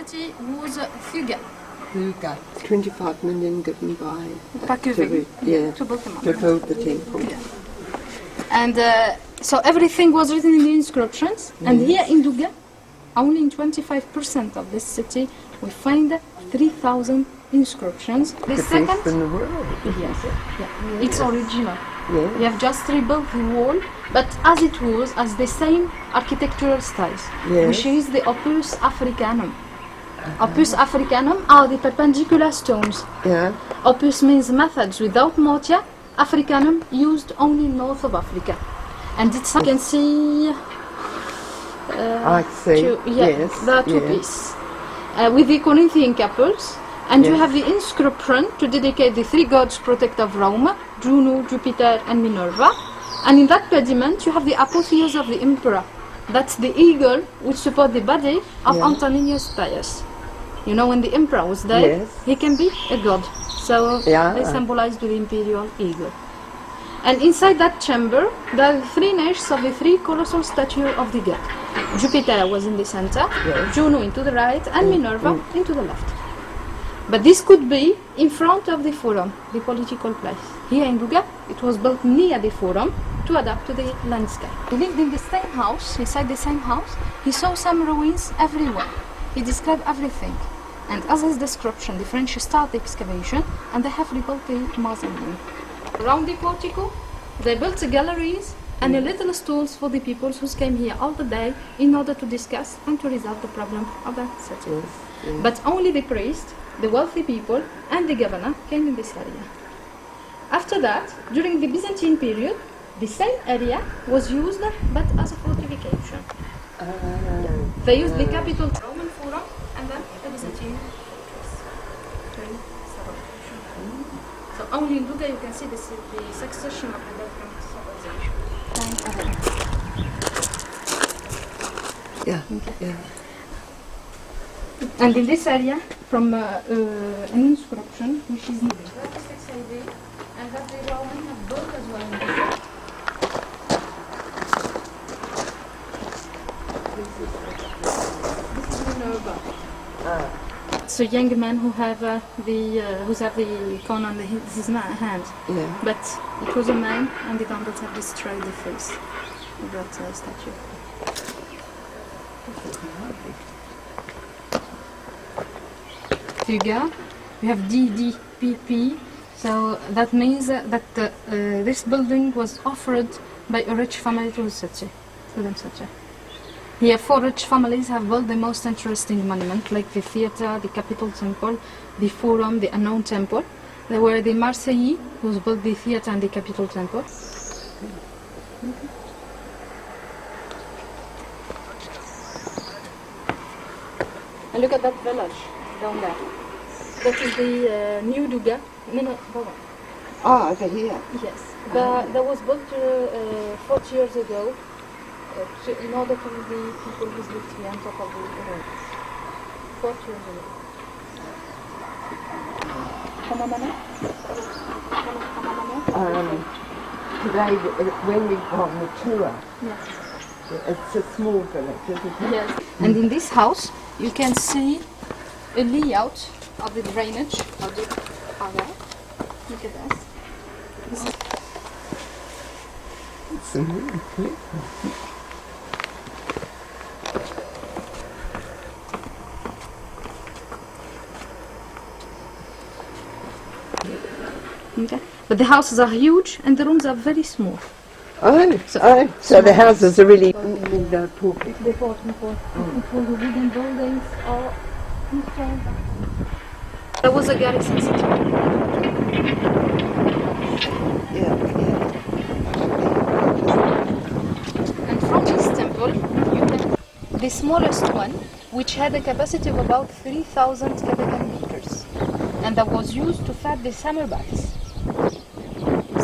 city was Fuga. Bulla. 25 million given by to build the to build the temple. Yeah. And so everything was written in the inscriptions. And here in Duga, only in 25% of this city, we find 3,000 inscriptions. The best in the world. Yes, yeah. It's original. Yeah. We have just rebuilt the wall, but as it was, as the same architectural styles, which is the Opus Africanum. Opus Africanum are the perpendicular stones. Yeah. Opus means methods without mortar. Africanum used only north of Africa. And it's, you can see... I see, yes. There are two pieces. With the Corinthian couples. And you have the inscription to dedicate the three gods protect of Rome, Juno, Jupiter and Minerva. And in that pediment you have the apotheose of the emperor. That's the eagle which supports the body of Antoninus Pius. You know, when the emperor was dead, he can be a god. So they symbolized with the imperial eagle. And inside that chamber, there are three niches of the three colossal statues of the god. Jupiter was in the center, Juno into the right, and Minerva into the left. But this could be in front of the forum, the political place. Here in Buga, it was built near the forum to adapt to the landscape. He lived in the same house, inside the same house. He saw some ruins everywhere. He described everything. And as his description, the French start the excavation and they have rebuilt the mausoleum. Around the portico, they built the galleries and a little stools for the people who came here all the day in order to discuss and to resolve the problem of that city. But only the priest, the wealthy people and the governor came in this area. After that, during the Byzantine period, the same area was used but as a fortification. They used the capital Roman Forum and then the Byzantine So only in Bulla you can see the succession of the different civilizations. And in this area, from an inscription which is needed. That is 6 AD, and that the Roman have built as well in this area. This is Minerva. It's a young man who have the icon on his hand. But it was a man, and the Vandals have destroyed the face of that statue. Figure. We have DDPP, so that means that this building was offered by a rich family to the city, Here, 4 rich families have built the most interesting monument, like the theatre, the Capitol Temple, the Forum, the Unknown Temple. There were the Marseillais, who built the theatre and the Capitol Temple. And look at that village down there. That is the new Duga. Over here? Yes. That was built 40 years ago in order for the people who lived here on top of the road. 40 years ago. Today, when we go on the tour, it's a small village, isn't it? Yes. And in this house, you can see a layout of the drainage of the area. Look at that. It's a really clear. Okay. But the houses are huge and the rooms are very small. So the houses are really... The wooden buildings are... There was a garrison city. And from this temple, you can... The smallest one, which had a capacity of about 3,000 cubic meters, and that was used to flood the summer baths.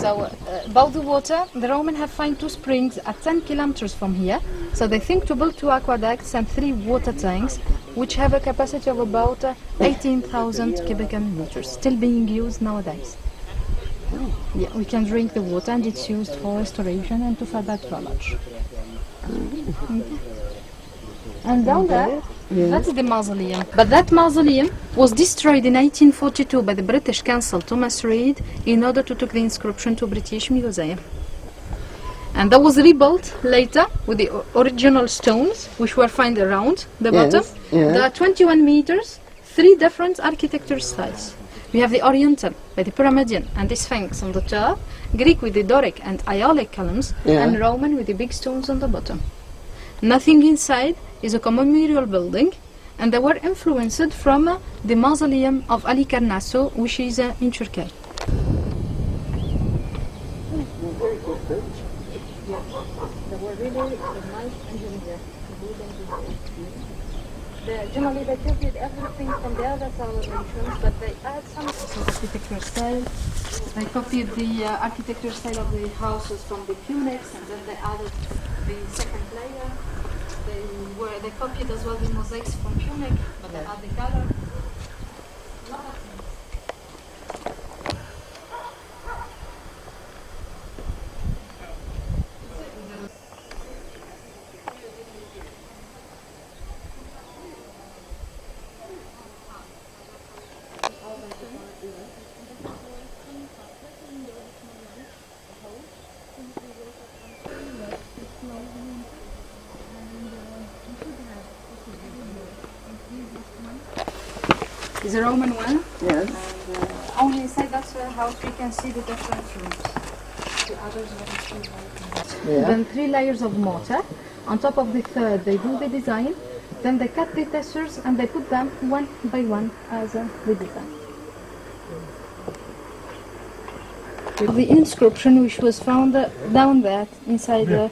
So, about the water, the Romans have found 2 springs at 10 kilometers from here. So they think to build 2 aqueducts and 3 water tanks, which have a capacity of about 18,000 cubic meters, still being used nowadays. Yeah, we can drink the water, and it's used for restoration and to flood that village. And down there, That's the mausoleum. But that mausoleum was destroyed in 1842 by the British Consul Thomas Reid in order to take the inscription to British Museum. And that was rebuilt later with the original stones which were found around the bottom. There are 21 meters, 3 different architecture styles. We have the Oriental with the Pyramidion and the Sphinx on the top, Greek with the Doric and Ionic columns, and Roman with the big stones on the bottom. Nothing inside is a commemorial building, and they were influenced from the mausoleum of Ali Karnasso, which is in Turkey. They were really nice engineers. Generally they copied everything from the other celebrations, but they add some architecture style. They copied the architecture style of the houses from the Punics, and then they added the second layer. They copied as well the mosaics from Punic, but they add the color. It's a Roman one. Yes. And only inside that house we can see the different rooms. The others are Then 3 layers of mortar. On top of the third, they do the design. Then they cut the tessers and they put them one by one as the design. The inscription which was found down there inside the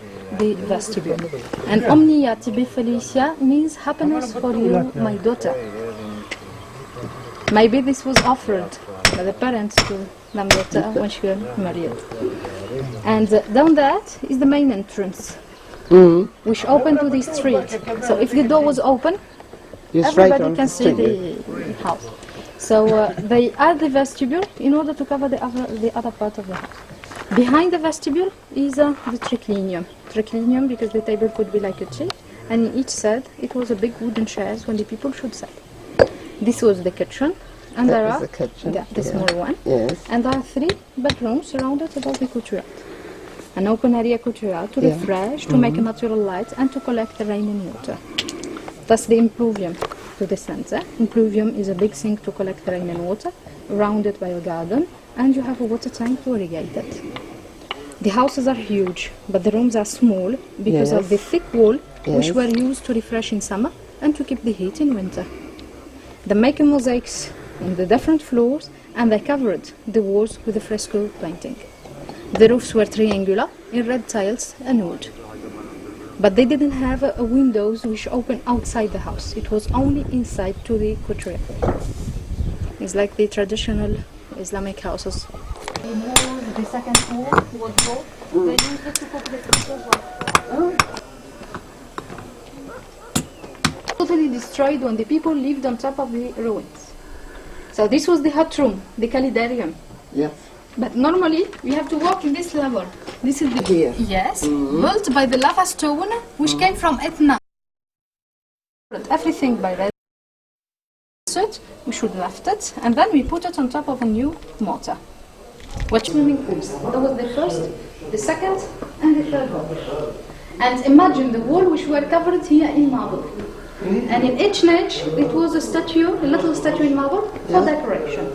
vestibule. And Omnia tibi Felicia means happiness for you, my daughter. Maybe this was offered by the parents to their daughter when she got married. And down that is the main entrance, which opened to the street. So if the door was open, everybody can see the house. So they add the vestibule in order to cover the other part of the house. Behind the vestibule is the triclinium. Triclinium because the table could be like a chair, and in each side it was a big wooden chairs when the people should sit. This was the kitchen, and there are the small one, and there are 3 bedrooms surrounded above the courtyard. An open area courtyard to refresh, to make a natural light, and to collect the rain and water. That's the impluvium to the center. Impluvium is a big sink to collect the rain and water, surrounded by a garden, and you have a water tank to irrigate it. The houses are huge, but the rooms are small because of the thick wall, which were used to refresh in summer and to keep the heat in winter. They make mosaics on the different floors, and they covered the walls with a fresco painting. The roofs were triangular in red tiles and wood. But they didn't have windows which open outside the house. It was only inside to the courtyard. It's like the traditional Islamic houses. The second floor was built. They used it to cook the food as well. Totally destroyed when the people lived on top of the ruins. So this was the hot room, the calidarium. Yes. But normally we have to walk in this level. This is the built by the lava stone which came from Etna. Everything by red. We should left it, and then we put it on top of a new mortar. What swimming pools? That was the first, the second, and the third one. And imagine the wall which were covered here in marble. And in each niche it was a statue, a little statue in marble for decoration.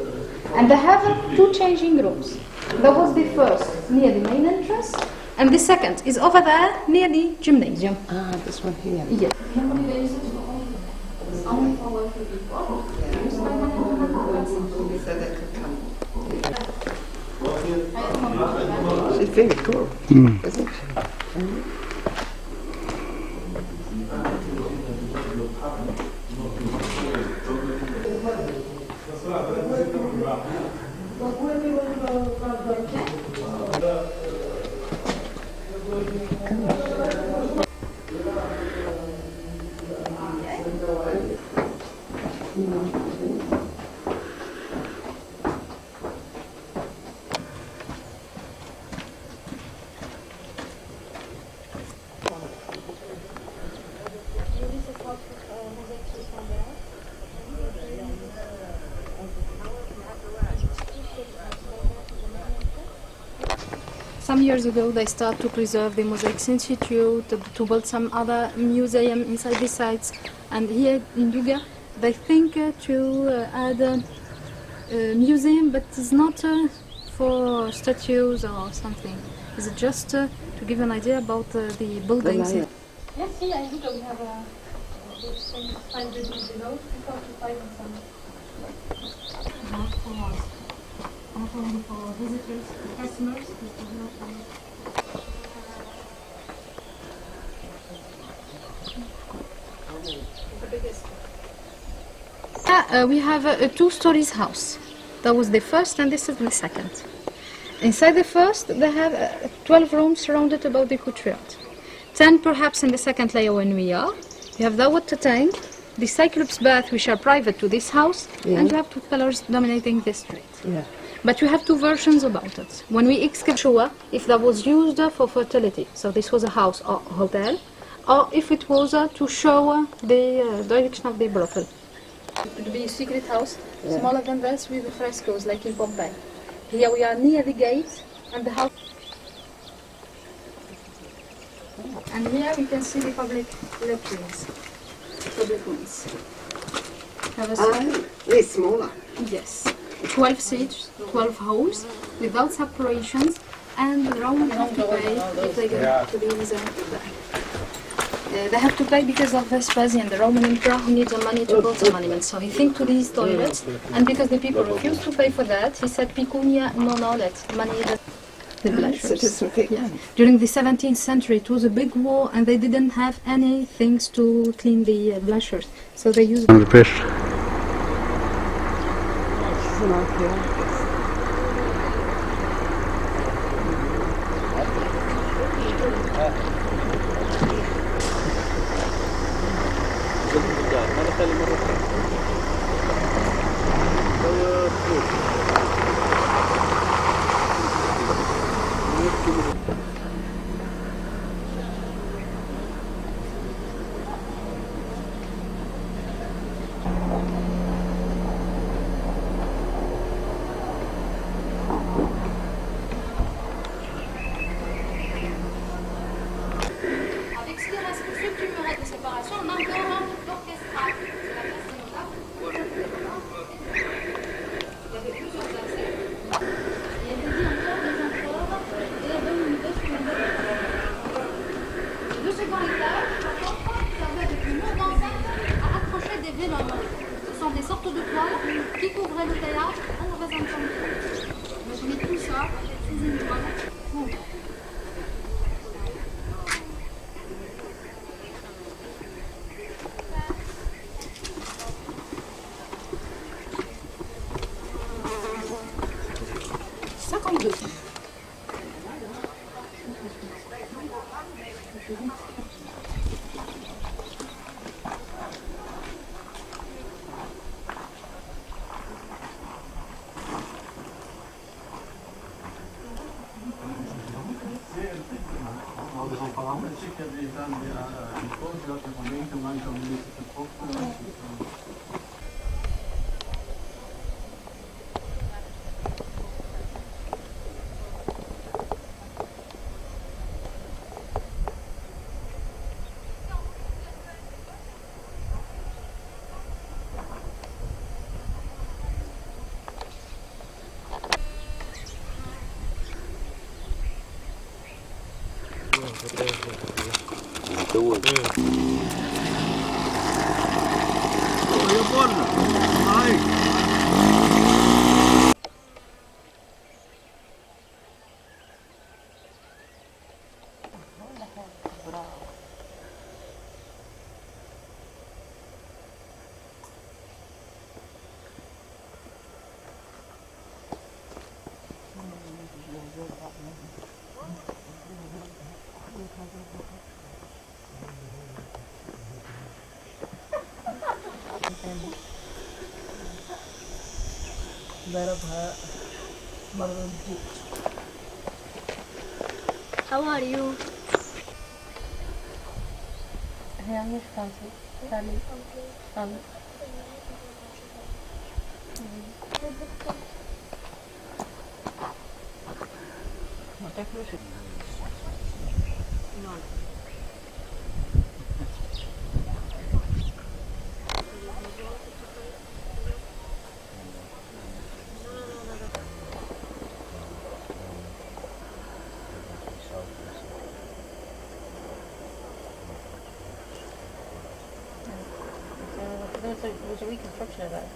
And they have 2 changing rooms. That was the first near the main entrance, and the second is over there near the gymnasium. Ah, this one here. Yes. It's only for working people. So they could come. She's very cool, isn't she? some years ago they start to preserve the Mosaics Institute, to build some other museum inside the sites. And here in Bulla, they think to add a museum, but it's not for statues or something. It's just to give an idea about the buildings. Yes, here in Bulla we have those things 500 years ago, 45 and some. For visitors, customers. We have a two-story house. That was the first and this is the second. Inside the first, they have 12 rooms surrounded about the courtyard. 10 perhaps in the second layer when we are. You have the water tank, the Cyclops bath which are private to this house, and you have two pillars dominating the street. Yeah. But we have two versions about it. When we excavate, if that was used for fertility, so this was a house or hotel, or if it was to show the direction of the brothel. It would be a secret house, smaller than this, with the frescoes like in Pompeii. Here we are near the gate and the house. And here we can see the public latrines, public ones. They're smaller. Yes. 12 seats, 12 holes, without separations, and the Romans have to pay if they go to the museum. They have to pay because of Vespasian, the Roman emperor, who needs the money to build the monument. So he thinks to these toilets, and because the people refused to pay for that, he said, "Picunia non olet," money that the blushers. Yeah. During the 17th century, it was a big war, and they didn't have any things to clean the blushers, so they used. The fish. Ce sont des sortes de toiles qui couvraient le théâtre à la représentation. Imaginez tout ça sous une toile. How are you? decoration. No. There was a reconstruction of that.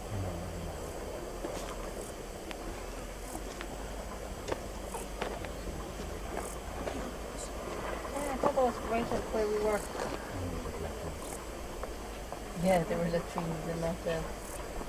Yeah, I thought that was right up where we were. Yeah, there were the trees and that.